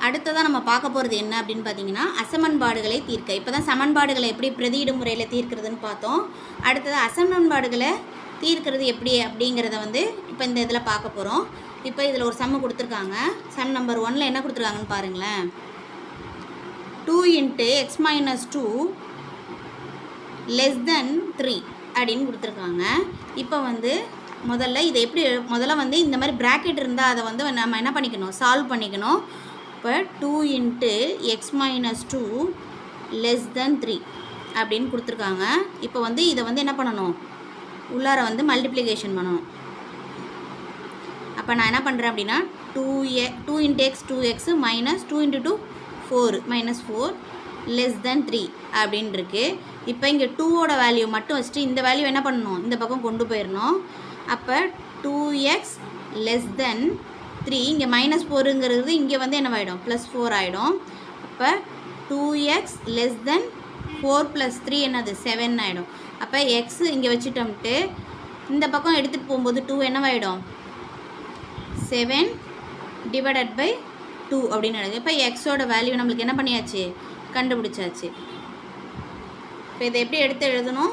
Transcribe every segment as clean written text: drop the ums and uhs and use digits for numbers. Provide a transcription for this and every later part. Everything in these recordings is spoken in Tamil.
அடுத்ததாக நம்ம பார்க்க போகிறது என்ன அப்படின்னு பார்த்தீங்கன்னா அசமன்பாடுகளை தீர்க்க. இப்போ தான் சமன்பாடுகளை எப்படி பிரதியிடும் முறையில் தீர்க்கிறதுன்னு பார்த்தோம். அடுத்தது அசமன்பாடுகளை தீர்க்கிறது எப்படி அப்படிங்கிறத இப்போ இந்த இதில் பார்க்க போகிறோம். இப்போ இதில் ஒரு சம்மு கொடுத்துருக்காங்க. சம் நம்பர் 1ல் என்ன கொடுத்துருக்காங்கன்னு பாருங்களேன். 2 × x - 2 less than 3 அப்படின்னு கொடுத்துருக்காங்க. இப்போ முதல்ல இதை எப்படி முதல்ல இந்த மாதிரி ப்ராக்கெட் இருந்தால் அதை நம்ம என்ன பண்ணிக்கணும், சால்வ் பண்ணிக்கணும். இப்போ 2 × x - 2 less than 3 அப்படின்னு கொடுத்துருக்காங்க. இப்போ இதை என்ன பண்ணணும், உள்ளார மல்டிப்ளிகேஷன் பண்ணணும். அப்போ நான் என்ன பண்ணுறேன் அப்படின்னா 2 × x 2x - 2 × 2 4 -4 less than 3 அப்படின்னு இருக்குது. இப்போ இங்கே 2ஓட வேல்யூ மட்டும் வச்சுட்டு இந்த வேல்யூ என்ன பண்ணணும், இந்த பக்கம் கொண்டு போயிடணும். அப்போ 2x less than 3 இங்கே -4ங்கிறது இங்கே என்னவாயிடும், +4 ஆகிடும். அப்போ 2x less than 4 + 3 என்னது 7 ஆகிடும். அப்போ x இங்கே வச்சுட்டோம்ட்டு இந்த பக்கம் எடுத்துகிட்டு போகும்போது 2 என்னவாயிடும், 7 ÷ 2 அப்படின்னு எழுது. இப்போ எக்ஸோட வேல்யூ நம்மளுக்கு என்ன பண்ணியாச்சு, கண்டுபிடிச்சாச்சு. இப்போ இதை எப்படி எடுத்து எழுதணும்,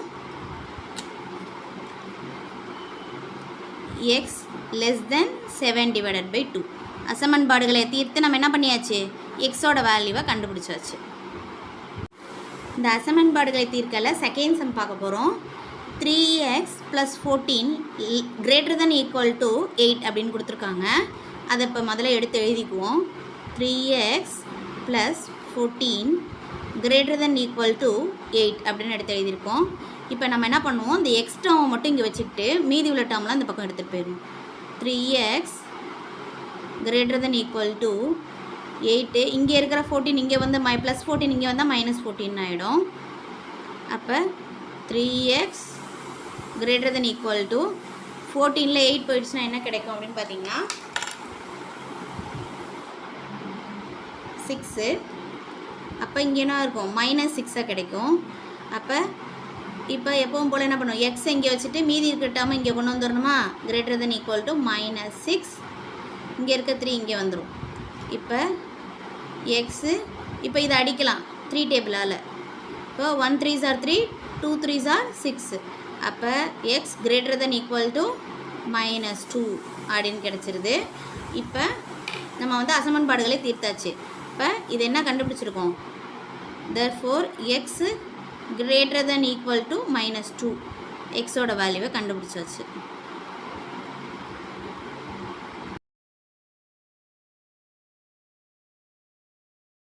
x less than 7 ÷ 2. அசமன்பாடுகளை தீர்த்து நம்ம என்ன பண்ணியாச்சு, எக்ஸோட வேல்யூவை கண்டுபிடிச்சாச்சு. இந்த அசமன்பாடுகளை தீர்க்கல செகண்ட் சம் பார்க்க போகிறோம். 3x + 14 ≥ 8 அப்படின்னு கொடுத்துருக்காங்க. அதை இப்போ முதல்ல எடுத்து எழுதிக்குவோம். 3x + 14 ≥ 8 அப்படின்னு எடுத்து எழுதியிருக்கோம். இப்போ நம்ம என்ன பண்ணுவோம், இந்த எக்ஸ் டேர்மை மட்டும் இங்கே வச்சுக்கிட்டு மீதி உள்ள டேர்ம்லாம் இந்த பக்கம் எடுத்துகிட்டு போயிடணும். 3x ≥ 8 இங்கே இருக்கிற 14 இங்கே +14 இங்கே வந்தால் -14 ஆகிடும். அப்போ 3x ≥ 14ல் 8 போயிடுச்சுன்னா என்ன கிடைக்கும் அப்படின்னு பார்த்தீங்கன்னா 6. அப்போ இங்கே என்ன இருக்கும், -6 கிடைக்கும். அப்போ இப்போ எப்பவும் போல் என்ன பண்ணுவோம், எக்ஸ் இங்கே வச்சுட்டு மீதி இருக்கிற டேர்மை இங்கே கொண்டு வந்துடணுமா, ≥ -6 இங்கே இருக்க 3 இங்கே வந்துடும். இப்போ எக்ஸு இப்போ இதை அடிக்கலாம் 3 டேபிளால். இப்போ 1 3s are 3, 2 3s are 6. அப்போ எக்ஸ் ≥ -2 அப்படின்னு கிடச்சிருது. இப்போ நம்ம அசமன்பாடுகளை தீர்த்தாச்சு. இப்போ இது என்ன கண்டுபிடிச்சிருக்கோம், therefore x greater than equal to -2 எக்ஸோட வேல்யூவை கண்டுபிடிச்சாச்சு.